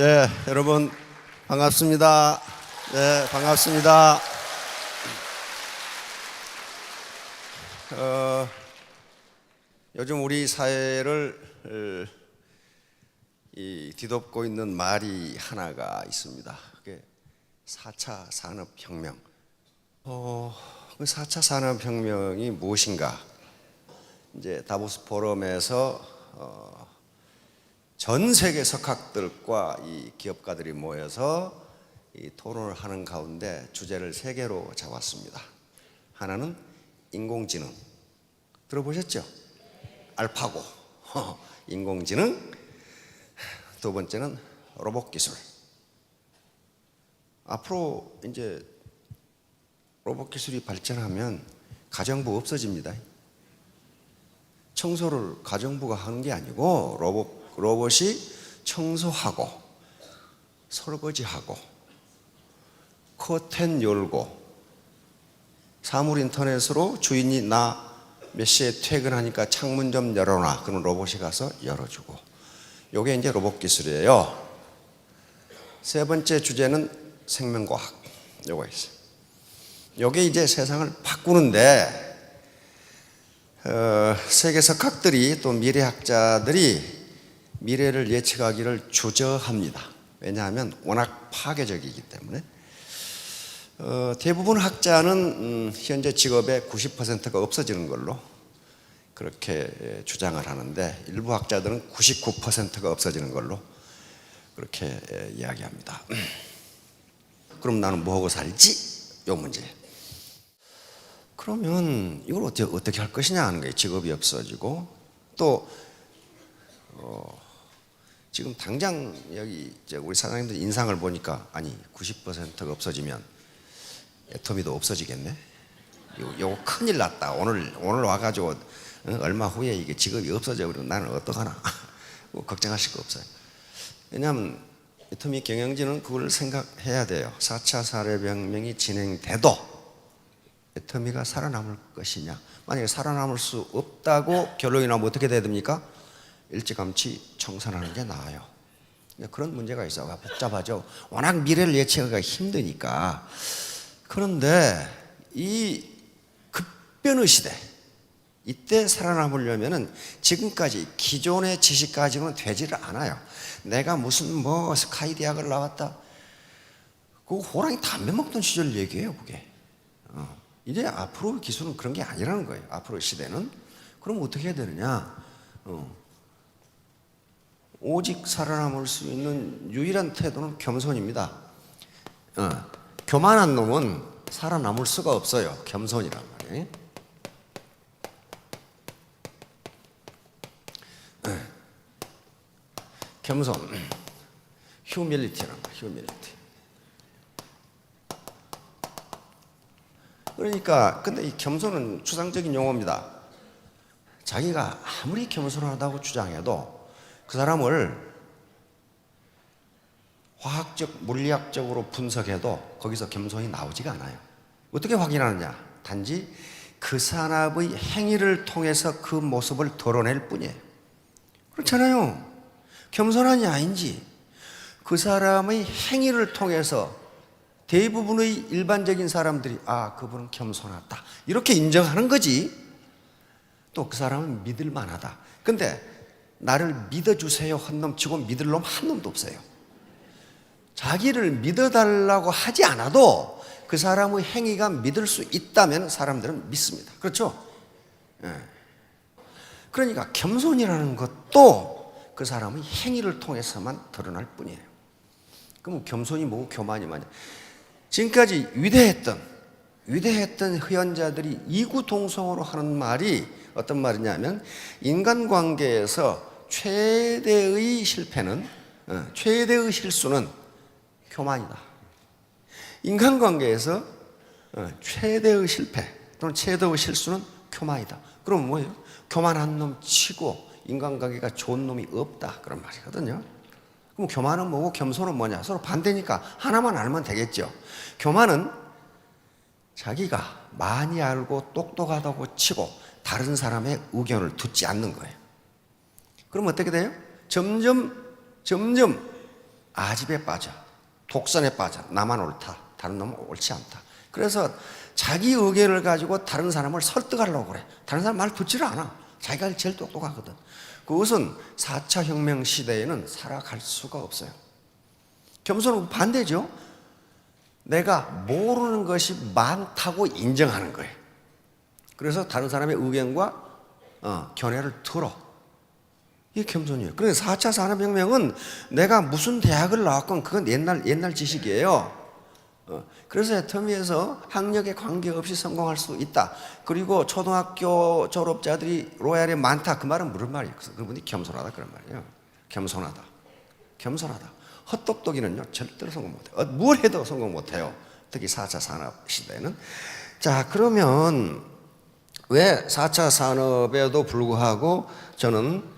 네, 여러분 반갑습니다. 네, 반갑습니다. 요즘 우리 사회를 뒤덮고 있는 말이 하나가 있습니다. 그게 4차 산업혁명. 그 4차 산업혁명이 무엇인가? 이제 다보스 포럼에서 전 세계 석학들과 이 기업가들이 모여서 이 토론을 하는 가운데 주제를 3개로 잡았습니다. 하나는 인공지능. 들어보셨죠? 알파고. 인공지능. 두 번째는 로봇 기술. 앞으로 이제 로봇 기술이 발전하면 가정부 없어집니다. 청소를 가정부가 하는 게 아니고 로봇이 청소하고 설거지하고 커튼 열고 사물 인터넷으로 주인이 나 몇 시에 퇴근하니까 창문 좀 열어놔. 그럼 로봇이 가서 열어주고. 요게 이제 로봇 기술이에요. 세 번째 주제는 생명과학. 요거 있어요. 요게 이제 세상을 바꾸는데 세계 석학들이 또 미래학자들이 미래를 예측하기를 주저합니다. 왜냐하면 워낙 파괴적이기 때문에. 대부분 학자는 현재 직업의 90%가 없어지는 걸로 그렇게 주장을 하는데 일부 학자들은 99%가 없어지는 걸로 그렇게 이야기합니다. 그럼 나는 뭐하고 살지? 요 문제. 그러면 이걸 어떻게 할 것이냐 하는 거예요. 직업이 없어지고 또 지금 당장 여기 우리 사장님들 인상을 보니까 아니 90%가 없어지면 애터미도 없어지겠네. 이거 큰일 났다. 오늘 와가지고 얼마 후에 이게 직업이 없어져 버리면 나는 어떡하나. 걱정하실 거 없어요. 왜냐하면 애터미 경영진은 그걸 생각해야 돼요. 4차 산업혁명이 진행돼도 애터미가 살아남을 것이냐. 만약에 살아남을 수 없다고 결론이 나면 어떻게 돼야 됩니까? 일찌감치 청산하는 게 나아요. 그런 문제가 있어요. 복잡하죠. 워낙 미래를 예측하기가 힘드니까. 그런데 이 급변의 시대, 이때 살아남으려면은 지금까지 기존의 지식 가지고는 되지를 않아요. 내가 무슨 스카이 대학을 나왔다. 그거 호랑이 담배 먹던 시절 얘기예요, 그게. 이제 앞으로 기술은 그런 게 아니라는 거예요. 앞으로 시대는. 그럼 어떻게 해야 되느냐? 오직 살아남을 수 있는 유일한 태도는 겸손입니다. 교만한 놈은 살아남을 수가 없어요. 겸손이란 말이에요. 겸손, 휴밀리티란 말이에요. 휴밀리티. 그러니까 근데 이 겸손은 추상적인 용어입니다. 자기가 아무리 겸손하다고 주장해도 그 사람을 화학적, 물리학적으로 분석해도 거기서 겸손이 나오지가 않아요. 어떻게 확인하느냐? 단지 그 사람의 행위를 통해서 그 모습을 드러낼 뿐이에요. 그렇잖아요. 겸손한지 아닌지 그 사람의 행위를 통해서 대부분의 일반적인 사람들이 그분은 겸손하다 이렇게 인정하는 거지. 또 그 사람은 믿을 만하다. 근데 나를 믿어주세요 헌놈치고 믿을 놈 한 놈도 없어요. 자기를 믿어달라고 하지 않아도 그 사람의 행위가 믿을 수 있다면 사람들은 믿습니다. 그렇죠? 그러니까 겸손이라는 것도 그 사람의 행위를 통해서만 드러날 뿐이에요. 그럼 겸손이 뭐고 교만이 뭐냐? 지금까지 위대했던 후연자들이 이구동성으로 하는 말이 어떤 말이냐면 인간관계에서 최대의 실수는 교만이다. 인간관계에서 최대의 실패 또는 최대의 실수는 교만이다. 그럼 뭐예요? 교만한 놈 치고 인간관계가 좋은 놈이 없다. 그런 말이거든요. 그럼 교만은 뭐고 겸손은 뭐냐? 서로 반대니까 하나만 알면 되겠죠. 교만은 자기가 많이 알고 똑똑하다고 치고 다른 사람의 의견을 듣지 않는 거예요. 그럼 어떻게 돼요? 점점 아집에 빠져, 독선에 빠져. 나만 옳다, 다른 놈은 옳지 않다. 그래서 자기 의견을 가지고 다른 사람을 설득하려고 그래. 다른 사람 말 듣지를 않아. 자기가 제일 똑똑하거든. 그것은 4차 혁명 시대에는 살아갈 수가 없어요. 겸손은 반대죠. 내가 모르는 것이 많다고 인정하는 거예요. 그래서 다른 사람의 의견과 견해를 들어. 이게 겸손이에요. 그래서 4차 산업혁명은 내가 무슨 대학을 나왔건 그건 옛날 지식이에요. 그래서 애터미에서 학력에 관계없이 성공할 수 있다. 그리고 초등학교 졸업자들이 로얄에 많다. 그 말은 무슨 말이에요? 그분이 겸손하다 그런 말이에요. 겸손하다. 헛똑똑이는요 절대로 성공 못해요. 뭘 해도 성공 못해요. 특히 4차 산업 시대에는. 자, 그러면 왜 4차 산업에도 불구하고 저는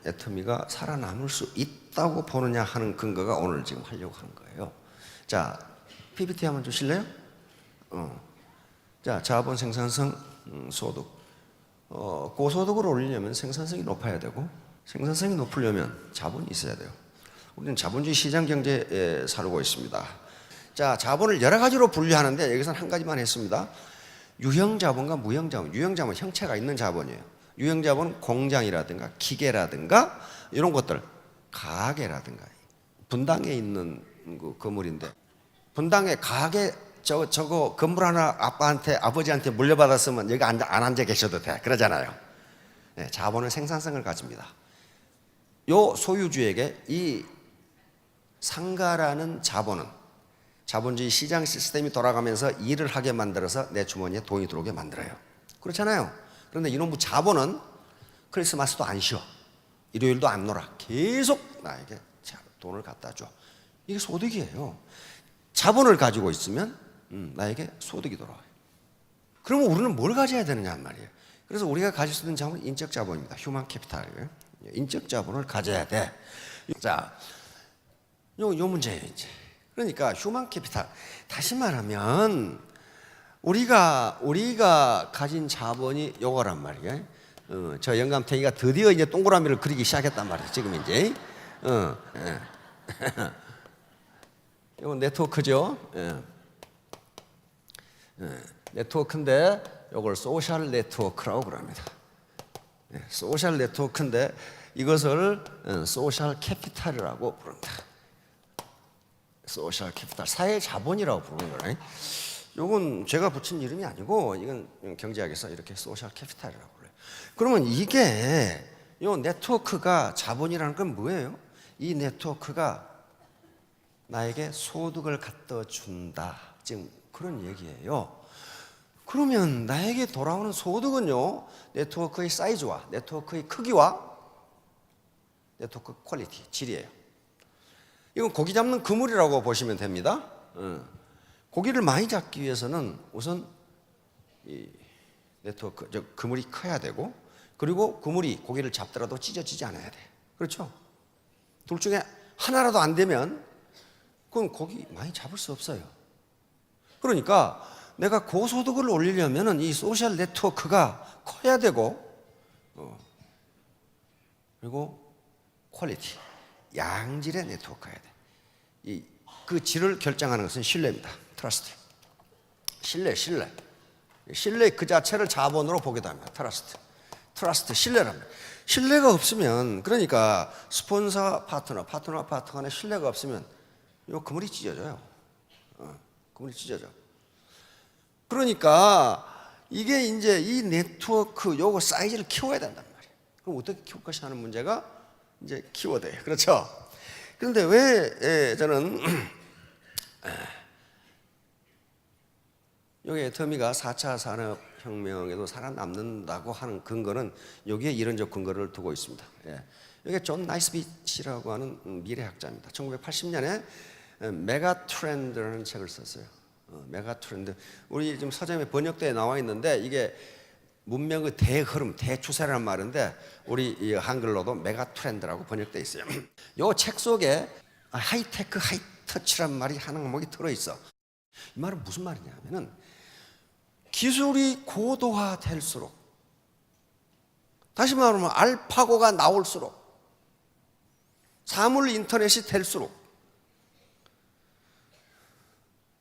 애터미가 살아남을 수 있다고 보느냐 하는 근거가 오늘 지금 하려고 하는 거예요. 자, PPT 한번 주실래요? 자, 자본 생산성 소득. 고소득을 올리려면 생산성이 높아야 되고, 생산성이 높으려면 자본이 있어야 돼요. 우리는 자본주의 시장 경제에 살고 있습니다. 자, 자본을 여러 가지로 분류하는데 여기서는 한 가지만 했습니다. 유형 자본과 무형 자본. 유형 자본은 형체가 있는 자본이에요. 유형 자본은 공장이라든가 기계라든가 이런 것들, 가게라든가 분당에 있는 그 건물인데, 분당에 가게 저거 건물 하나 아버지한테 물려받았으면 여기 안 앉아 계셔도 돼. 그러잖아요. 네, 자본은 생산성을 가집니다. 요 소유주에게 이 상가라는 자본은 자본주의 시장 시스템이 돌아가면서 일을 하게 만들어서 내 주머니에 돈이 들어오게 만들어요. 그렇잖아요. 그런데 이놈의 자본은 크리스마스도 안 쉬어, 일요일도 안 놀아, 계속 나에게 돈을 갖다 줘. 이게 소득이에요. 자본을 가지고 있으면 나에게 소득이 돌아와요. 그러면 우리는 뭘 가져야 되느냐 말이에요. 그래서 우리가 가질 수 있는 자본은 인적 자본입니다. 휴먼 캐피탈이에요. 인적 자본을 가져야 돼. 자, 요 문제예요 이제. 그러니까 휴먼 캐피탈, 다시 말하면 우리가 가진 자본이 요거란 말이에요. 저 영감탱이가 드디어 이제 동그라미를 그리기 시작했단 말이에요. 지금 이제 이거 네트워크죠. 네트워크인데 이걸 소셜 네트워크라고 그럽니다. 소셜 네트워크인데 이것을 소셜 캐피탈이라고 부릅니다. 소셜 캐피탈, 사회 자본이라고 부르는 거예요. 이건 제가 붙인 이름이 아니고 이건 경제학에서 이렇게 소셜 캐피탈이라고 그래요. 그러면 이게 이 네트워크가 자본이라는 건 뭐예요? 이 네트워크가 나에게 소득을 갖다 준다. 지금 그런 얘기예요. 그러면 나에게 돌아오는 소득은요, 네트워크의 사이즈와 네트워크의 크기와 네트워크 퀄리티, 질이에요. 이건 고기 잡는 그물이라고 보시면 됩니다. 고기를 많이 잡기 위해서는 우선 이 네트워크, 그물이 커야 되고, 그리고 그물이 고기를 잡더라도 찢어지지 않아야 돼. 그렇죠? 둘 중에 하나라도 안 되면 그건 고기 많이 잡을 수 없어요. 그러니까 내가 고소득을 올리려면 이 소셜 네트워크가 커야 되고, 그리고 퀄리티, 양질의 네트워크가 해야 돼. 그 질을 결정하는 것은 신뢰입니다. 트러스트. 신뢰 그 자체를 자본으로 보기도 합니다. 트러스트, 신뢰랍니다. 신뢰가 없으면, 그러니까 스폰서 파트너 간에 신뢰가 없으면 요 그물이 찢어져요. 그물이 찢어져. 그러니까 이게 이제 이 네트워크 요거 사이즈를 키워야 된단 말이에요. 그럼 어떻게 키울 것이 하는 문제가 이제 키워드예요. 그렇죠? 그런데 왜 저는 여기 애터미가 4차 산업혁명에도 살아남는다고 하는 근거는 여기에 이론적 근거를 두고 있습니다. 여기 존 나이스빗이라고 하는 미래학자입니다. 1980년에 메가 트렌드라는 책을 썼어요. 메가 트렌드. 우리 지금 서점에 번역대에 나와 있는데 이게 문명의 대흐름, 대추세라는 말인데 우리 한글로도 메가 트렌드라고 번역되어 있어요. 이 책 속에 하이테크, 하이터치란 말이 한 항목이 들어있어. 이 말은 무슨 말이냐 하면은 기술이 고도화될수록, 다시 말하면 알파고가 나올수록, 사물 인터넷이 될수록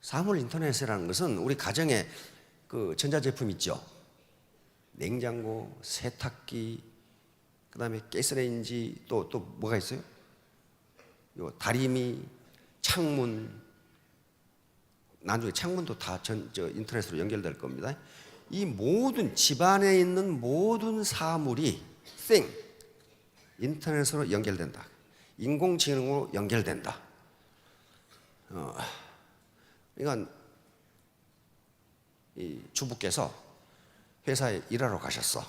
사물 인터넷이라는 것은 우리 가정에 그 전자제품 있죠. 냉장고, 세탁기, 그다음에 가스레인지, 또 뭐가 있어요? 요 다리미, 창문. 나중에 창문도 다 인터넷으로 연결될 겁니다. 이 모든 집안에 있는 모든 사물이 인터넷으로 연결된다. 인공지능으로 연결된다. 그러니까 이 주부께서 회사에 일하러 가셨어.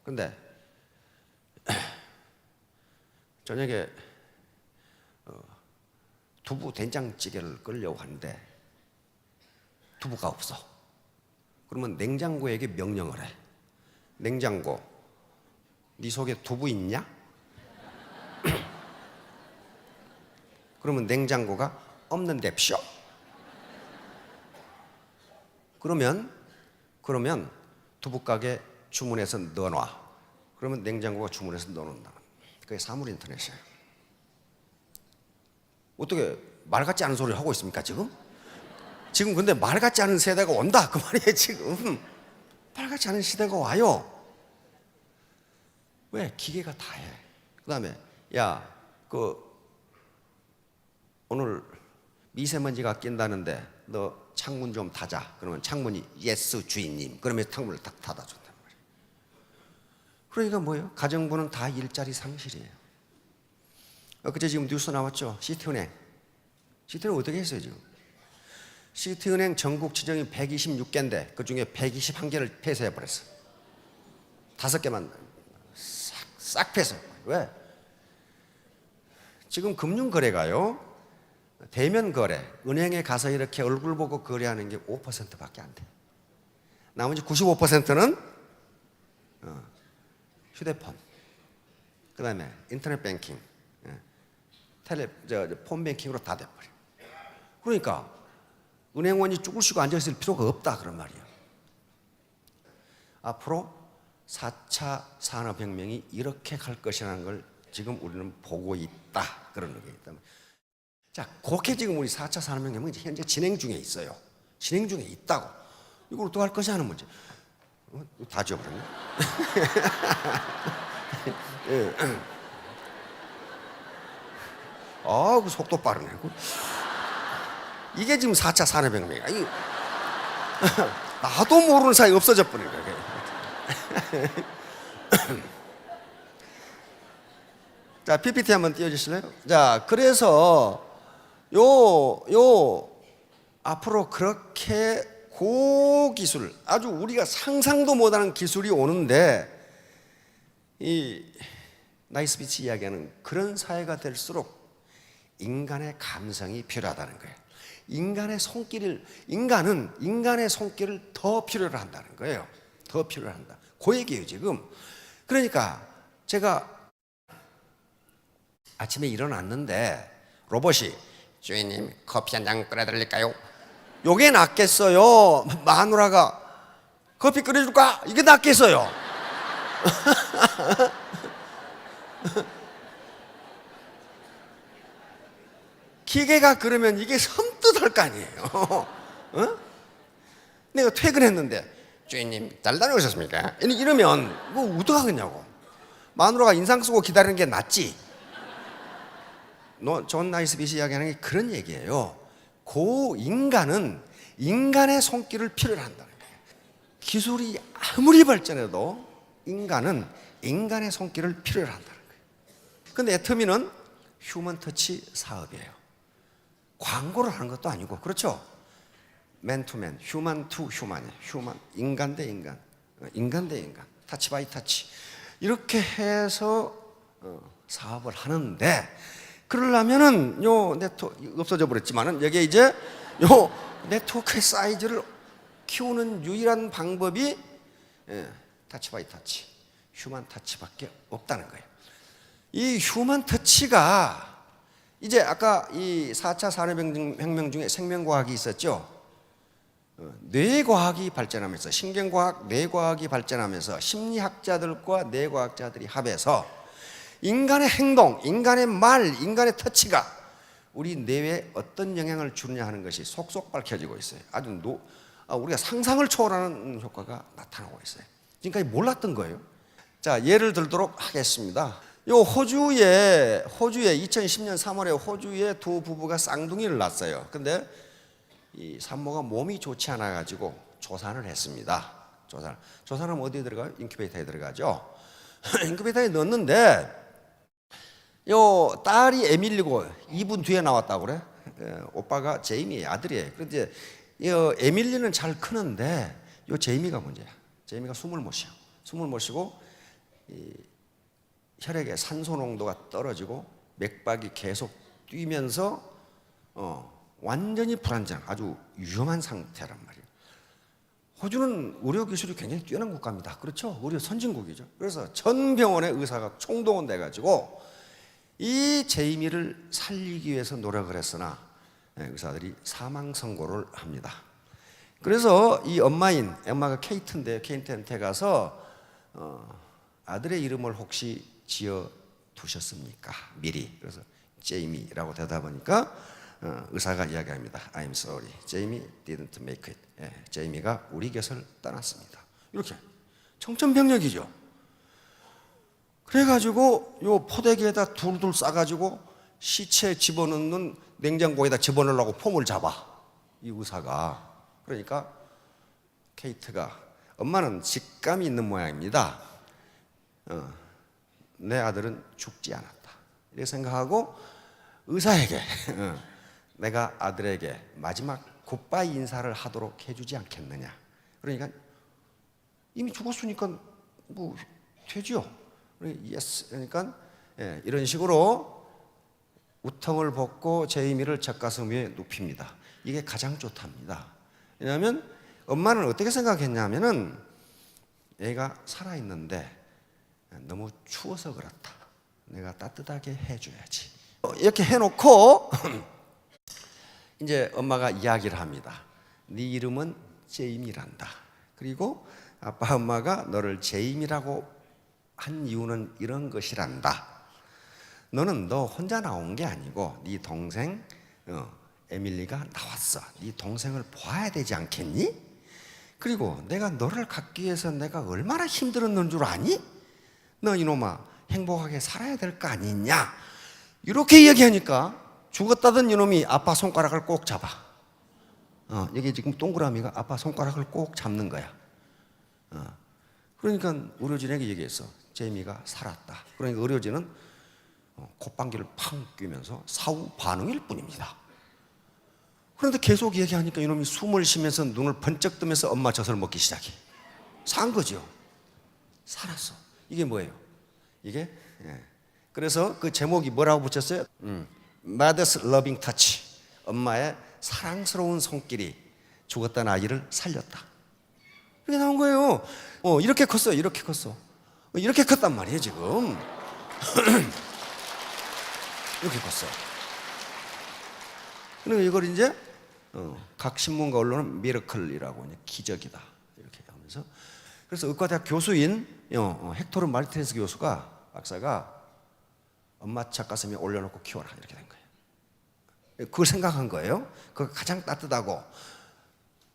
근데 저녁에 두부 된장찌개를 끓려고 하는데 두부가 없어. 그러면 냉장고에게 명령을 해. 냉장고, 네 속에 두부 있냐? 그러면 냉장고가 없는 뎁쇼. 그러면 두부가게 주문해서 넣어놔. 그러면 냉장고가 주문해서 넣어놓는다. 그게 사물 인터넷이에요. 어떻게 말 같지 않은 소리를 하고 있습니까 지금? 지금 근데 말 같지 않은 세대가 온다 그 말이에요. 지금 말 같지 않은 시대가 와요. 왜? 기계가 다 해. 그 다음에 오늘 미세먼지가 낀다는데 너 창문 좀 닫아. 그러면 창문이 예스 주인님. 그러면 창문을 딱 닫아준단 말이에요. 그러니까 뭐예요? 가정부는 다 일자리 상실이에요. 그제 지금 뉴스 나왔죠? 시티은행 어떻게 했어요 지금? 시티은행 전국 지점이 126개인데 그 중에 121개를 폐쇄해버렸어. 5개만 싹 폐쇄. 왜? 지금 금융거래가요, 대면 거래, 은행에 가서 이렇게 얼굴 보고 거래하는 게 5%밖에 안 돼. 나머지 95%는 휴대폰, 그 다음에 인터넷 뱅킹, 폰 뱅킹으로 다 돼버려. 그러니까 은행원이 쭈글쭈글 앉아있을 필요가 없다 그런 말이에요. 앞으로 4차 산업혁명이 이렇게 갈 것이라는 걸 지금 우리는 보고 있다 그런 얘기이기 때문에, 자, 그렇게 지금 우리 4차 산업혁명은 현재 진행 중에 있어요. 진행 중에 있다고. 이걸 어떻게 할 것이 하는 문제. 다 지워버렸네. 그 속도 빠르네. 이게 지금 4차 산업혁명이야. 나도 모르는 사이 없어져 버린 거야. 자, PPT 한번 띄워주실래요? 자, 그래서 앞으로 그렇게 고기술, 아주 우리가 상상도 못하는 기술이 오는데, 이 나이스비치 이야기하는 그런 사회가 될수록 인간의 감성이 필요하다는 거예요. 인간의 손길을 더 필요로 한다는 거예요. 더 필요로 한다. 그 얘기예요 지금. 그러니까 제가 아침에 일어났는데 로봇이 주인님 커피 한 잔 끓여드릴까요? 요게 낫겠어요? 마누라가 커피 끓여줄까? 이게 낫겠어요? 기계가 그러면 이게 섬뜩할 거 아니에요. 내가 퇴근했는데 주인님 잘 다녀오셨습니까? 이러면 뭐 어떡하겠냐고. 마누라가 인상 쓰고 기다리는 게 낫지. 존 나이스빗이 이야기하는 게 그런 얘기예요. 인간은 인간의 손길을 필요로 한다는 거예요. 기술이 아무리 발전해도 인간은 인간의 손길을 필요로 한다는 거예요. 근데 애터미는 휴먼 터치 사업이에요. 광고를 하는 것도 아니고, 그렇죠? 맨투맨, 휴먼 투 휴먼이에요. 인간 대 인간, 인간 대 인간, 타치 바이 타치, 이렇게 해서 사업을 하는데, 그러려면은 요 네트워크 없어져 버렸지만은 여기에 이제 요 네트워크의 사이즈를 키우는 유일한 방법이 타치 바이 타치, 휴먼 터치밖에 없다는 거예요. 이 휴먼 터치가 이제 아까 이 4차 산업혁명 중에 생명과학이 있었죠. 뇌과학이 발전하면서, 신경과학, 뇌과학이 발전하면서 심리학자들과 뇌과학자들이 합해서 인간의 행동, 인간의 말, 인간의 터치가 우리 뇌에 어떤 영향을 주느냐 하는 것이 속속 밝혀지고 있어요. 아주 우리가 상상을 초월하는 효과가 나타나고 있어요. 지금까지 몰랐던 거예요. 자, 예를 들도록 하겠습니다. 요 호주에 2010년 3월에 호주에 두 부부가 쌍둥이를 낳았어요. 근데 이 산모가 몸이 좋지 않아 가지고 조산을 했습니다. 조산하면 어디에 들어가요? 인큐베이터에 들어가죠. 인큐베이터에 넣었는데 요 딸이 에밀리고 2분 뒤에 나왔다고 그래. 오빠가 제이미 아들이에요. 그런데 요 에밀리는 잘 크는데 요 제이미가 문제야. 제이미가 숨을 못 쉬고 이 혈액의 산소 농도가 떨어지고 맥박이 계속 뛰면서 완전히 불안정, 아주 위험한 상태란 말이에요. 호주는 의료 기술이 굉장히 뛰어난 국가입니다. 그렇죠? 의료 선진국이죠. 그래서 전 병원의 의사가 총동원돼 가지고 이 제이미를 살리기 위해서 노력을 했으나 의사들이 사망 선고를 합니다. 그래서 이 엄마가 케이트인데 케이트한테 가서 아들의 이름을 혹시 지어 두셨습니까? 미리. 그래서 제이미라고 대답하니까 의사가 이야기합니다. I'm sorry. 제이미 didn't make it. 제이미가 우리 곁을 떠났습니다. 이렇게 청천벽력이죠. 그래가지고 요 포대기에다 둘둘 싸가지고 시체 집어넣는 냉장고에다 집어넣으려고 폼을 잡아. 이 의사가. 그러니까 케이트가 엄마는 직감이 있는 모양입니다. 내 아들은 죽지 않았다. 이렇게 생각하고 의사에게 내가 아들에게 마지막 굿바이 인사를 하도록 해주지 않겠느냐. 그러니까 이미 죽었으니까 뭐 되죠. 예스. 그러니까 이런 식으로 우통을 벗고 제이미를 젖가슴 위에 눕힙니다. 이게 가장 좋답니다. 왜냐하면 엄마는 어떻게 생각했냐면은 애가 살아있는데 너무 추워서 그렇다. 내가 따뜻하게 해줘야지. 이렇게 해놓고 이제 엄마가 이야기를 합니다. 네 이름은 제임이란다. 그리고 아빠 엄마가 너를 제임이라고 한 이유는 이런 것이란다. 너는 너 혼자 나온 게 아니고 네 동생 에밀리가 나왔어. 네 동생을 봐야 되지 않겠니? 그리고 내가 너를 갖기 위해서 내가 얼마나 힘들었는 줄 아니? 너 이놈아 행복하게 살아야 될 거 아니냐? 이렇게 이야기하니까 죽었다던 이놈이 아빠 손가락을 꼭 잡아. 여기 지금 동그라미가 아빠 손가락을 꼭 잡는 거야. 그러니까 의료진에게 얘기했어. 제이미가 살았다. 그러니까 의료진은 콧방귀를 팡 뀌면서 사후 반응일 뿐입니다. 그런데 계속 얘기하니까 이놈이 숨을 쉬면서 눈을 번쩍 뜨면서 엄마 젖을 먹기 시작해. 산 거죠. 살았어. 이게 뭐예요? 이게 그래서 그 제목이 뭐라고 붙였어요? Mother's loving touch. 엄마의 사랑스러운 손길이 죽었던 아이를 살렸다. 이렇게 나온 거예요. 이렇게 컸어요. 이렇게 컸어. 이렇게 컸단 말이에요 지금. 이렇게 컸어. 그리고 이걸 이제 각 신문과 언론은 미러클이라고 기적이다 이렇게 하면서, 그래서 의과대학 교수인 헥토르 마르티네스 박사가 엄마 젖가슴에 올려놓고 키워라 이렇게 된 거예요. 그걸 생각한 거예요. 그거 가장 따뜻하고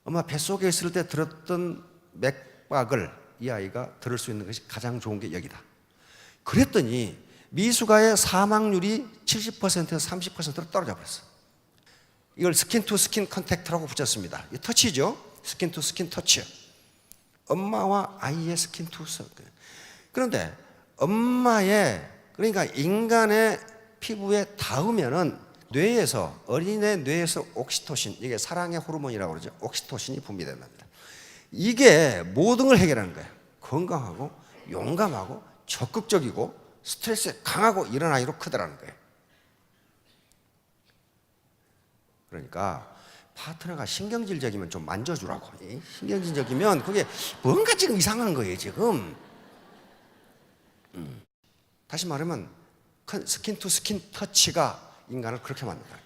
엄마 뱃속에 있을 때 들었던 맥박을 이 아이가 들을 수 있는 것이 가장 좋은 게 여기다. 그랬더니 미숙아의 사망률이 70%에서 30%로 떨어져 버렸어. 이걸 스킨 투 스킨 컨택트라고 붙였습니다. 이 터치죠. 스킨 투 스킨 터치. 엄마와 아이의 스킨 투 스킨. 그런데 엄마의, 그러니까 인간의 피부에 닿으면은 뇌에서, 어린애 뇌에서 옥시토신, 이게 사랑의 호르몬이라고 그러죠. 옥시토신이 분비된답니다. 이게 모든 걸 해결하는 거예요. 건강하고 용감하고 적극적이고 스트레스에 강하고 이런 아이로 크더라는 거예요. 그러니까 파트너가 신경질적이면 좀 만져주라고. 신경질적이면 그게 뭔가 지금 이상한 거예요 지금. 다시 말하면 스킨 투 스킨 터치가 인간을 그렇게 만든다.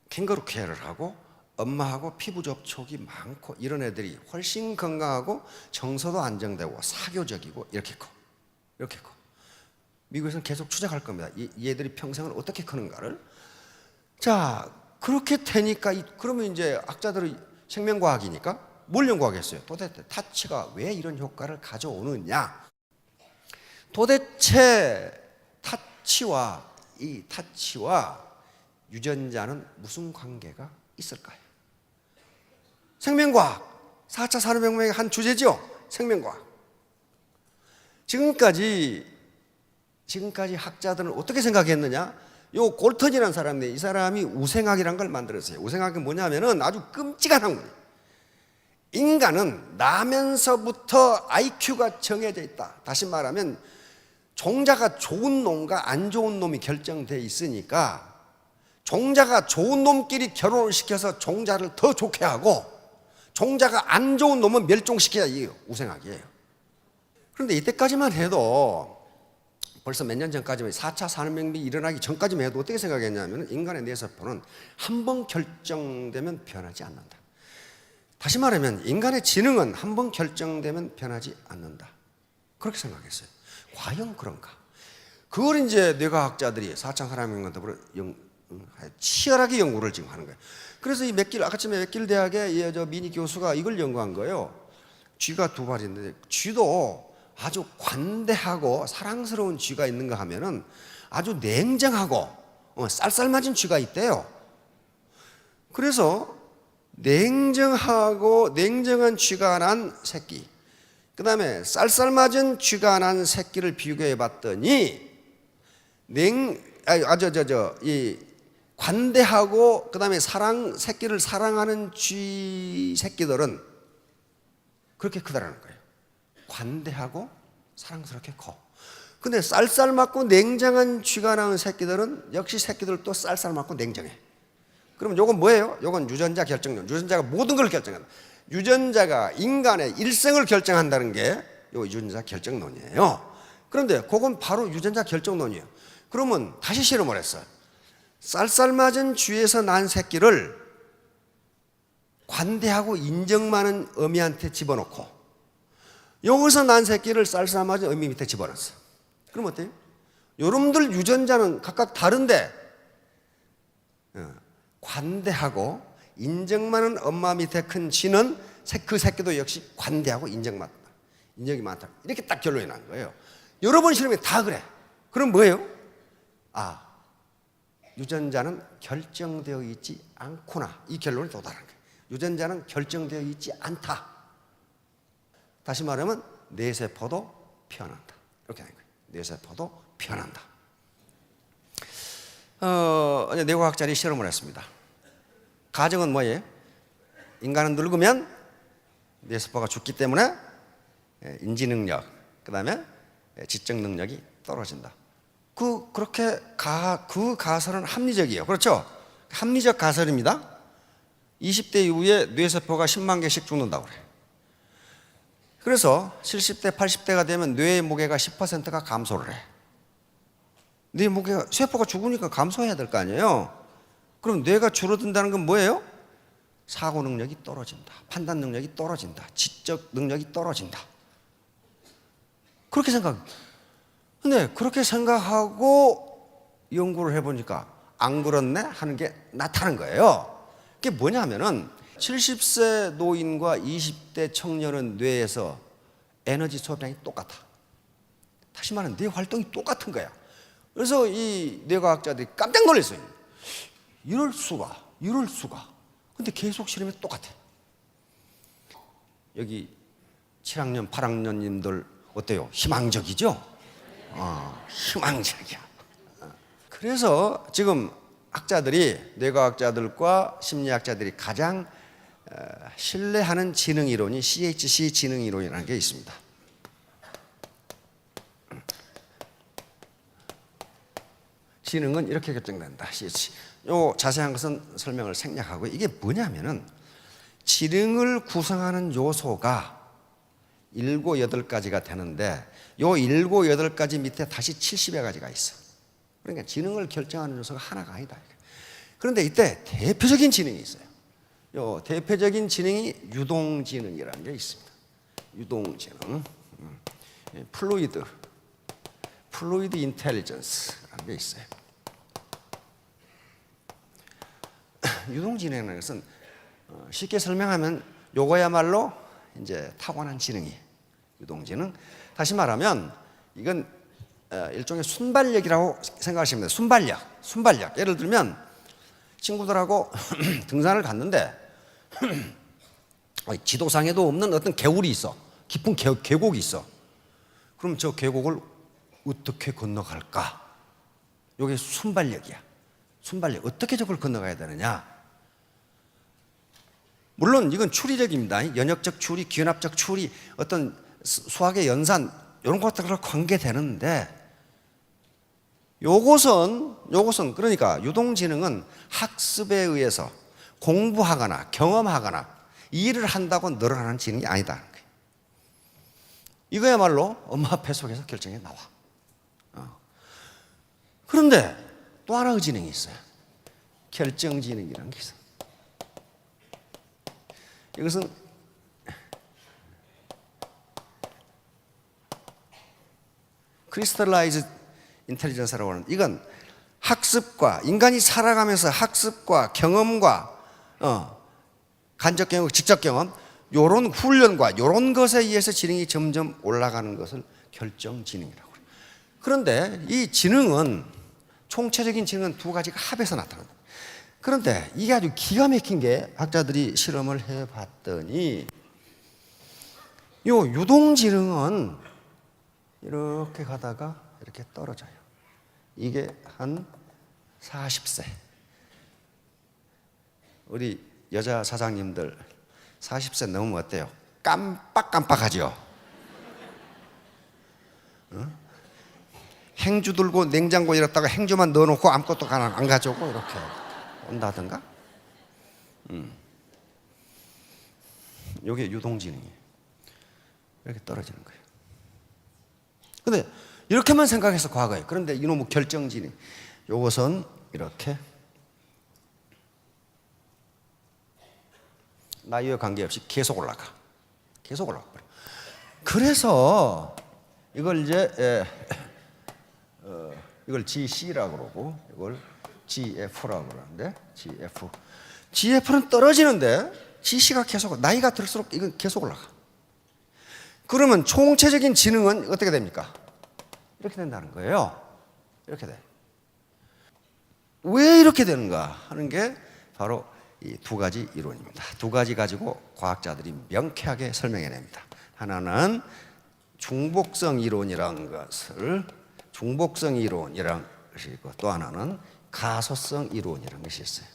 캥거루 케어를 하고 엄마하고 피부 접촉이 많고 이런 애들이 훨씬 건강하고 정서도 안정되고 사교적이고 이렇게 커. 미국에서는 계속 추적할 겁니다. 이 애들이 평생을 어떻게 크는가를. 자, 그렇게 되니까 그러면 이제 학자들은 생명과학이니까 뭘 연구하겠어요? 도대체 타치가 왜 이런 효과를 가져오느냐? 도대체 타치와 유전자는 무슨 관계가 있을까요? 생명과학, 4차 산업혁명의 한 주제죠. 생명과학. 지금까지 학자들은 어떻게 생각했느냐? 요 골턴이라는 사람인데 이 사람이 우생학이라는 걸 만들었어요. 우생학이 뭐냐면은 아주 끔찍한 학문이에요. 인간은 나면서부터 IQ가 정해져 있다. 다시 말하면 종자가 좋은 놈과 안 좋은 놈이 결정되어 있으니까 종자가 좋은 놈끼리 결혼을 시켜서 종자를 더 좋게 하고 종자가 안 좋은 놈은 멸종시켜야 이게요. 우생학이에요. 그런데 이때까지만 해도 벌써 몇 년 전까지만 4차 산업혁명이 일어나기 전까지만 해도 어떻게 생각했냐면 인간의 뇌세포는 한 번 결정되면 변하지 않는다. 다시 말하면 인간의 지능은 한 번 결정되면 변하지 않는다. 그렇게 생각했어요. 과연 그런가? 그걸 이제 뇌과학자들이 4차 산업혁명과 더불어 치열하게 연구를 지금 하는 거예요. 그래서 이 아까쯤에 맥길 대학의 미니 교수가 이걸 연구한 거예요. 쥐가 두 발인데 쥐도 아주 관대하고 사랑스러운 쥐가 있는가 하면은 아주 냉정하고 쌀쌀맞은 쥐가 있대요. 그래서 냉정한 쥐가 난 새끼, 그 다음에 쌀쌀맞은 쥐가 난 새끼를 비교해 봤더니 이 관대하고 그 다음에 새끼를 사랑하는 쥐 새끼들은 그렇게 크다라는 거예요. 관대하고 사랑스럽게 커. 근데 쌀쌀맞고 냉정한 쥐가 낳은 새끼들은 역시 새끼들도 쌀쌀맞고 냉정해. 그럼 요건 뭐예요? 요건 유전자 결정론. 유전자가 모든 걸 결정한다. 유전자가 인간의 일생을 결정한다는 게 요 유전자 결정론이에요. 그런데 그건 바로 유전자 결정론이에요. 그러면 다시 실험을 했어요. 쌀쌀맞은 쥐에서 난 새끼를 관대하고 인정 많은 어미한테 집어넣고 여기서 난 새끼를 쌀쌀맞은 어미 밑에 집어넣었어. 그럼 어때요? 여러분들 유전자는 각각 다른데 관대하고 인정 많은 엄마 밑에 큰 쥐는 그 새끼도 역시 관대하고 인정이 많다. 이렇게 딱 결론이 난 거예요. 여러 번 실험이 다 그래. 그럼 뭐예요? 유전자는 결정되어 있지 않구나. 이 결론이 또 다른 거예요. 유전자는 결정되어 있지 않다. 다시 말하면 뇌세포도 변한다. 이렇게 하는 거예요. 뇌세포도 변한다. 뇌과학자들이 실험을 했습니다. 가정은 뭐예요? 인간은 늙으면 뇌세포가 죽기 때문에 인지 능력, 그 다음에 지적 능력이 떨어진다. 그 가설은 합리적이에요. 그렇죠? 합리적 가설입니다. 20대 이후에 뇌세포가 10만 개씩 죽는다고 그래요. 그래서 70대, 80대가 되면 뇌의 무게가 10%가 감소를 해. 뇌 무게가, 세포가 죽으니까 감소해야 될 거 아니에요? 그럼 뇌가 줄어든다는 건 뭐예요? 사고 능력이 떨어진다. 판단 능력이 떨어진다. 지적 능력이 떨어진다. 그렇게 근데 그렇게 생각하고 연구를 해보니까 안 그렇네 하는 게 나타난 거예요. 그게 뭐냐면은 70세 노인과 20대 청년은 뇌에서 에너지 소비량이 똑같아. 다시 말하면 뇌 활동이 똑같은 거야. 그래서 이 뇌과학자들이 깜짝 놀랐어요. 이럴 수가. 근데 계속 실험이 똑같아. 여기 7학년, 8학년님들 어때요? 희망적이죠? 희망적이야. 그래서 지금 뇌과학자들과 심리학자들이 가장 신뢰하는 지능이론이 CHC 지능이론이라는 게 있습니다. 지능은 이렇게 결정된다. CHC. 요 자세한 것은 설명을 생략하고 이게 뭐냐면은 지능을 구성하는 요소가 7, 8가지가 되는데 요 7, 8가지 밑에 다시 70여 가지가 있어. 그러니까 지능을 결정하는 요소가 하나가 아니다. 그런데 이때 대표적인 지능이 있어요. 요 대표적인 지능이 유동지능이라는 게 있습니다. 유동지능, 플루이드 인텔리전스라는 게 있어요. 유동지능이라는 것은 쉽게 설명하면 요거야말로 이제 타고난 지능이에요. 유동지능. 다시 말하면 이건 일종의 순발력이라고 생각하시면 돼요. 순발력. 예를 들면 친구들하고 등산을 갔는데 지도상에도 없는 어떤 개울이 있어. 깊은 계곡이 있어. 그럼 저 계곡을 어떻게 건너갈까? 이게 순발력이야. 순발력. 어떻게 저걸 건너가야 되느냐? 물론 이건 추리력입니다. 연역적 추리, 기ön합적 추리, 어떤 수학의 연산 이런 것들과 관계되는데 요것은 그러니까 유동지능은 학습에 의해서 공부하거나 경험하거나 일을 한다고 늘어나는 지능이 아니다. 이거야말로 엄마 뱃속에서 결정해 나와. 그런데 또 하나의 지능이 있어요. 결정지능이라는 게 있어요. 이것은 크리스탈라이즈 인텔리전스라고 하는, 이건 학습과 인간이 살아가면서 학습과 경험과 간접 경험, 직접 경험, 요런 훈련과 요런 것에 의해서 지능이 점점 올라가는 것을 결정지능이라고 해요. 그런데 이 지능은, 총체적인 지능은 두 가지가 합해서 나타납니다. 그런데 이게 아주 기가 막힌 게, 학자들이 실험을 해봤더니 요 유동지능은 이렇게 가다가 이렇게 떨어져요. 이게 한 40세. 우리 여자 사장님들 40세 넘으면 어때요? 깜빡깜빡하죠? 행주 들고 냉장고 이랬다가 행주만 넣어놓고 아무것도 안 가져오고 이렇게 온다든가. 이게 유동지능이에요. 이렇게 떨어지는 거예요. 근데 이렇게만 생각해서 과거에. 그런데 이놈의 결정지능, 요것은 이렇게 나이와 관계없이 계속 올라가. 계속 올라가 버려. 그래서 이걸 이제 이걸 GC라고 그러고 이걸 GF라고 그러는데, GF는 떨어지는데 GC가 계속, 나이가 들수록 이건 계속 올라가. 그러면 총체적인 지능은 어떻게 됩니까? 이렇게 된다는 거예요. 이렇게 돼. 왜 이렇게 되는가 하는 게 바로 이 두 가지 이론입니다. 두 가지 가지고 과학자들이 명쾌하게 설명해냅니다. 하나는 중복성 이론이라는 것이 있고, 또 하나는 가소성 이론이라는 것이 있어요.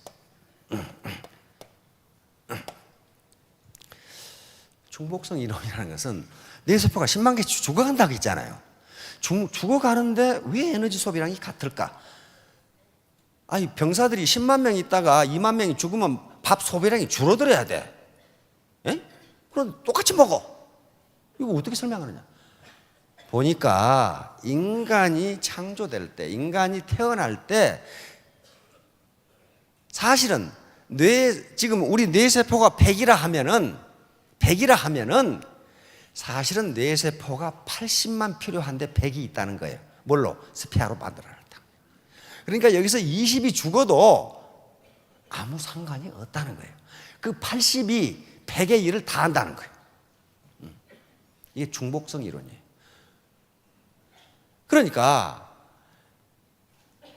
중복성 이론이라는 것은 뇌세포가 10만 개 죽어간다고 했잖아요. 죽어가는데 왜 에너지 소비량이 같을까? 아니, 병사들이 10만 명 있다가 2만 명이 죽으면 밥 소비량이 줄어들어야 돼. 예? 그럼 똑같이 먹어. 이거 어떻게 설명하느냐? 보니까 인간이 창조될 때, 인간이 태어날 때 사실은 지금 우리 뇌세포가 100이라 하면은 사실은 뇌세포가 80만 필요한데 100이 있다는 거예요. 뭘로? 스페아로 만들어놨다. 그러니까 여기서 20이 죽어도 아무 상관이 없다는 거예요. 그 80이 100의 일을 다 한다는 거예요. 이게 중복성 이론이에요. 그러니까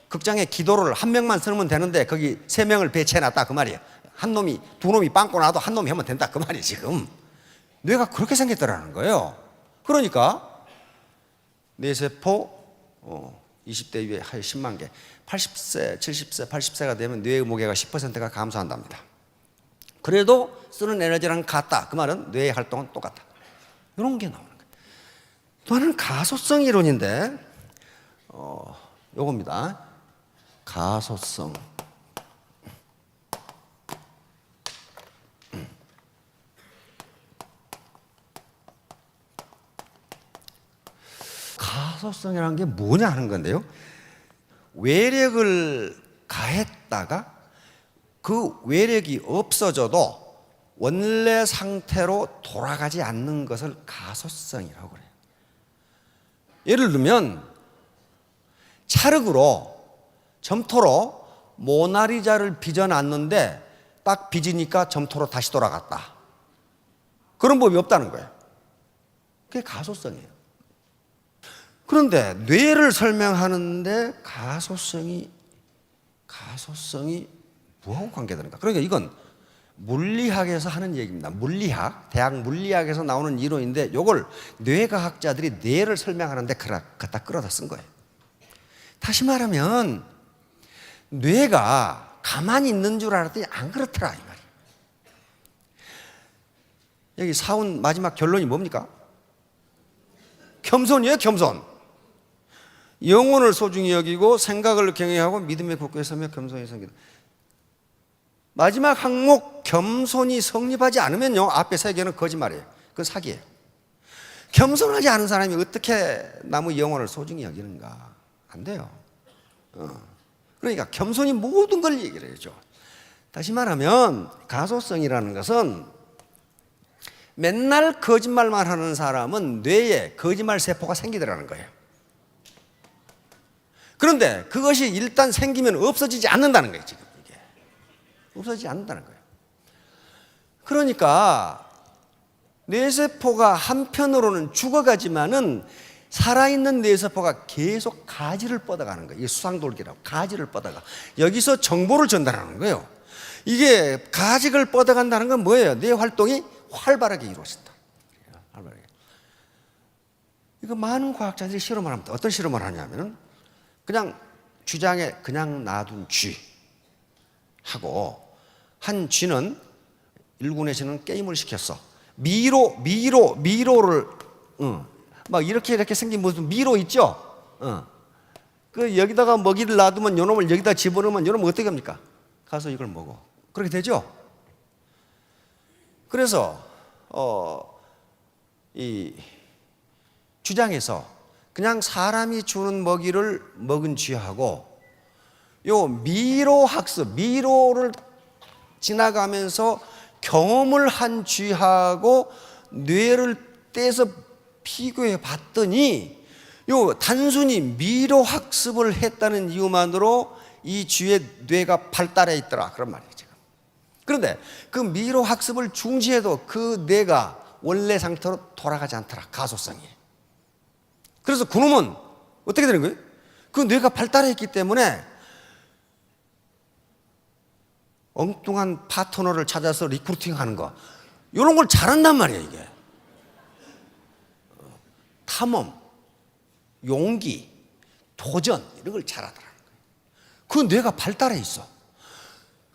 극장에 기도를 한 명만 쓰면 되는데 거기 3명을 배치해놨다 그 말이에요. 두 놈이 빵꾸 나도 한 놈이 하면 된다 그 말이에요. 지금 뇌가 그렇게 생겼더라는 거예요. 그러니까 뇌세포 20대 이후에 한 10만 개, 80세, 70세, 80세가 되면 뇌의 무게가 10%가 감소한답니다. 그래도 쓰는 에너지랑 같다. 그 말은 뇌의 활동은 똑같다. 이런 게 나오는 거예요. 또 하나는 가소성 이론인데 요겁니다. 가소성. 가소성이라는 게 뭐냐 하는 건데요. 외력을 가했다가 그 외력이 없어져도 원래 상태로 돌아가지 않는 것을 가소성이라고 그래요. 예를 들면 찰흙으로 점토로 모나리자를 빚어놨는데 딱 빚으니까 점토로 다시 돌아갔다. 그런 법이 없다는 거예요. 그게 가소성이에요. 그런데 뇌를 설명하는데 가소성이 뭐하고 관계되는가? 그러니까 이건 물리학에서 하는 얘기입니다. 물리학, 대학 물리학에서 나오는 이론인데 이걸 뇌과학자들이 뇌를 설명하는데 갖다 끌어다 쓴 거예요. 다시 말하면 뇌가 가만히 있는 줄 알았더니 안 그렇더라 이 말이에요. 여기 사운 마지막 결론이 뭡니까? 겸손이에요, 겸손. 영혼을 소중히 여기고 생각을 경외하고 믿음에 굳게 서며 겸손히 섬기다. 마지막 항목 겸손이 성립하지 않으면요, 앞에 세 개는 거짓말이에요. 그건 사기예요. 겸손하지 않은 사람이 어떻게 남의 영혼을 소중히 여기는가? 안 돼요. 그러니까 겸손이 모든 걸 얘기를 해줘. 다시 말하면 가소성이라는 것은 맨날 거짓말만 하는 사람은 뇌에 거짓말 세포가 생기더라는 거예요. 그런데 그것이 일단 생기면 없어지지 않는다는 거예요. 지금 이게 없어지지 않는다는 거예요. 그러니까 뇌세포가 한편으로는 죽어가지만은 살아있는 뇌세포가 계속 가지를 뻗어가는 거예요. 이게 수상돌기라고 가지를 뻗어가. 여기서 정보를 전달하는 거예요. 이게 가지를 뻗어간다는 건 뭐예요? 뇌 활동이 활발하게 이루어진다. 활발하게. 이거 많은 과학자들이 실험을 합니다. 어떤 실험을 하냐면은 그냥 쥐장에 그냥 놔둔 쥐하고 한 쥐는 일군에서는 게임을 시켰어. 미로를 막 이렇게 생긴 무슨 미로 있죠? 그 여기다가 먹이를 놔두면 요놈을 여기다 집어넣으면 요놈은 어떻게 합니까? 가서 이걸 먹어. 그렇게 되죠? 그래서 이 쥐장에서 그냥 사람이 주는 먹이를 먹은 쥐하고 요 미로 학습, 미로를 지나가면서 경험을 한 쥐하고 뇌를 떼서 비교해 봤더니 요 단순히 미로 학습을 했다는 이유만으로 이 쥐의 뇌가 발달해 있더라 그런 말이에요 지금. 그런데 그 미로 학습을 중지해도 그 뇌가 원래 상태로 돌아가지 않더라. 가소성이. 그래서 그놈은 어떻게 되는 거예요? 그 뇌가 발달했기 때문에 엉뚱한 파트너를 찾아서 리크루팅하는 거 이런 걸 잘한단 말이에요. 이게 탐험, 용기, 도전 이런 걸 잘하더라는 거예요. 그 뇌가 발달해 있어.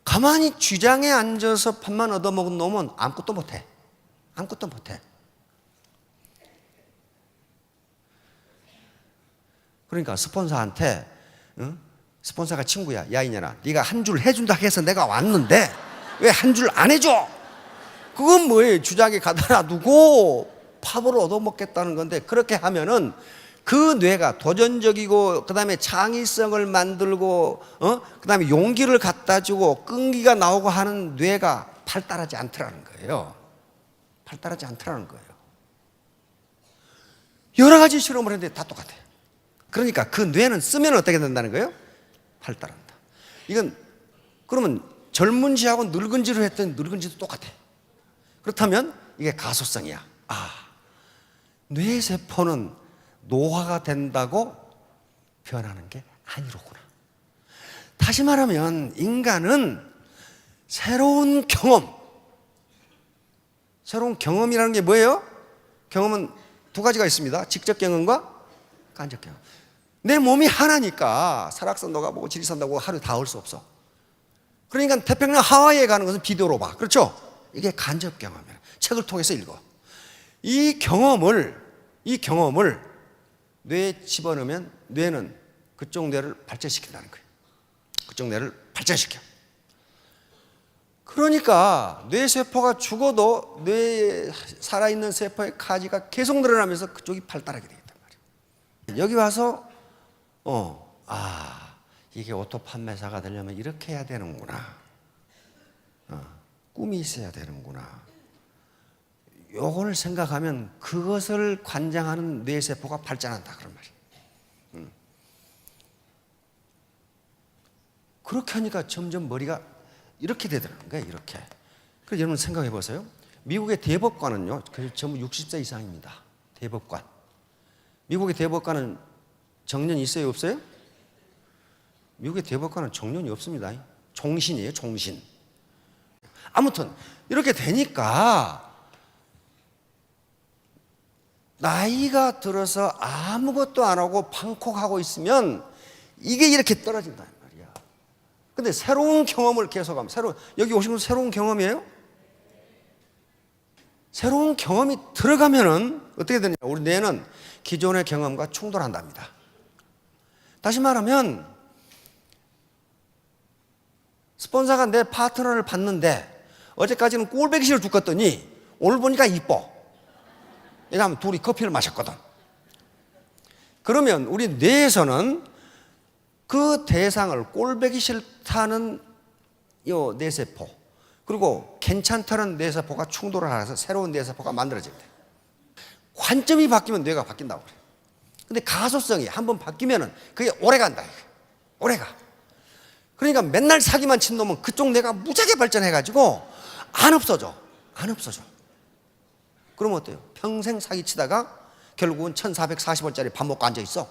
가만히 쥐장에 앉아서 밥만 얻어먹은 놈은 아무것도 못해. 아무것도 못해. 그러니까 스폰서한테 스폰서가 친구야. 야 이년아 네가 한 줄 해준다 해서 내가 왔는데 왜 한 줄 안 해줘? 그건 뭐예요? 주장에 가다 놔두고 팝을 얻어먹겠다는 건데 그렇게 하면은 그 뇌가 도전적이고 그 다음에 창의성을 만들고 그 다음에 용기를 갖다 주고 끈기가 나오고 하는 뇌가 발달하지 않더라는 거예요. 발달하지 않더라는 거예요. 여러 가지 실험을 했는데 다 똑같아요. 그러니까 그 뇌는 쓰면 어떻게 된다는 거예요? 발달한다. 이건 그러면 젊은 쥐하고 늙은 쥐로 했더니 늙은 쥐도 똑같아. 그렇다면 이게 가소성이야. 뇌세포는 노화가 된다고 변하는 게 아니로구나. 다시 말하면 인간은 새로운 경험이라는 게 뭐예요? 경험은 두 가지가 있습니다. 직접 경험과 간접 경험. 내 몸이 하나니까 설악산 녹아보고 지리산 녹아보고 하루 다 올 수 없어. 그러니까 태평양 하와이에 가는 것은 비디오로 봐. 그렇죠? 이게 간접 경험이야. 책을 통해서 읽어. 이 경험을 뇌에 집어넣으면 뇌는 그쪽 뇌를 발전시킨다는 거예요. 그쪽 뇌를 발전시켜. 그러니까 뇌세포가 죽어도 뇌에 살아있는 세포의 가지가 계속 늘어나면서 그쪽이 발달하게 되겠단 말이에요. 여기 와서 이게 오토 판매사가 되려면 이렇게 해야 되는구나. 꿈이 있어야 되는구나. 요걸 생각하면 그것을 관장하는 뇌세포가 발전한다 그런 말이에요. 그렇게 하니까 점점 머리가 이렇게 되더라는 거예요. 이렇게. 그래서 여러분 생각해 보세요. 미국의 대법관은요, 전부 60세 이상입니다. 대법관. 미국의 대법관은 정년이 있어요, 없어요? 미국의 대법관은 정년이 없습니다. 종신이에요, 종신. 아무튼 이렇게 되니까 나이가 들어서 아무것도 안 하고 방콕하고 있으면 이게 이렇게 떨어진단 말이야. 근데 새로운 경험을 계속하면, 여기 오신 건 새로운 경험이에요? 새로운 경험이 들어가면은 어떻게 되냐? 우리 뇌는 기존의 경험과 충돌한답니다. 다시 말하면 스폰서가 내 파트너를 봤는데 어제까지는 꼴보기 싫어 죽겠더니 오늘 보니까 이뻐. 왜냐하면 둘이 커피를 마셨거든. 그러면 우리 뇌에서는 그 대상을 꼴보기 싫다는 요 뇌세포, 그리고 괜찮다는 뇌세포가 충돌을 해서 새로운 뇌세포가 만들어집니다. 관점이 바뀌면 뇌가 바뀐다고 그래요. 근데 가소성이 한번 바뀌면은 그게 오래 간다. 오래 가. 그러니까 맨날 사기만 친 놈은 그쪽 뇌가 무지하게 발전해가지고 안 없어져. 안 없어져. 그러면 어때요? 평생 사기치다가 결국은 1440원짜리 밥 먹고 앉아있어.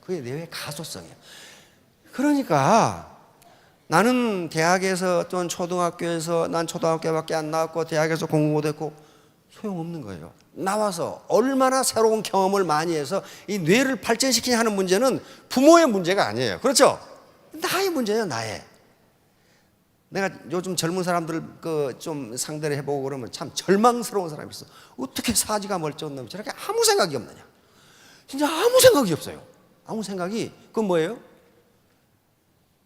그게 뇌의 가소성이에요. 그러니까 나는 대학에서 또는 초등학교에서, 난 초등학교밖에 안 나왔고 대학에서 공부 못했고 소용없는 거예요. 나와서 얼마나 새로운 경험을 많이 해서 이 뇌를 발전시키냐 하는 문제는 부모의 문제가 아니에요. 그렇죠? 나의 문제예요, 나의. 내가 요즘 젊은 사람들 좀 상대를 해보고 그러면 참 절망스러운 사람이 있어. 어떻게 사지가 멀쩡한 놈이 저렇게 아무 생각이 없느냐. 진짜 아무 생각이 없어요. 아무 생각이. 그건 뭐예요?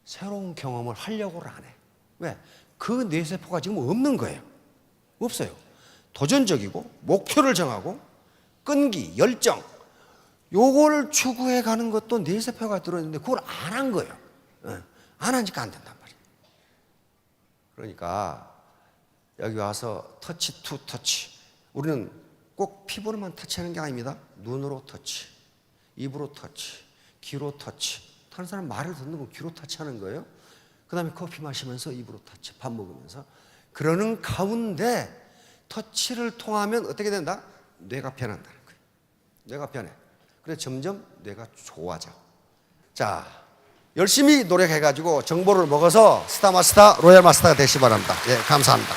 새로운 경험을 하려고를 안 해. 왜? 그 뇌세포가 지금 없는 거예요. 없어요. 도전적이고 목표를 정하고 끈기, 열정, 요걸 추구해 가는 것도 뇌세포가 들어있는데 그걸 안 한 거예요. 안 하니까 안 된단 말이에요. 그러니까 여기 와서 터치 투 터치. 우리는 꼭 피부로만 터치하는 게 아닙니다. 눈으로 터치, 입으로 터치, 귀로 터치. 다른 사람 말을 듣는 거 귀로 터치하는 거예요. 그 다음에 커피 마시면서 입으로 터치, 밥 먹으면서. 그러는 가운데 터치를 통하면 어떻게 된다? 뇌가 변한다는 거예요. 뇌가 변해. 그래서 점점 뇌가 좋아져. 자, 열심히 노력해가지고 정보를 먹어서 스타마스터, 로얄마스터가 되시기 바랍니다. 예, 감사합니다.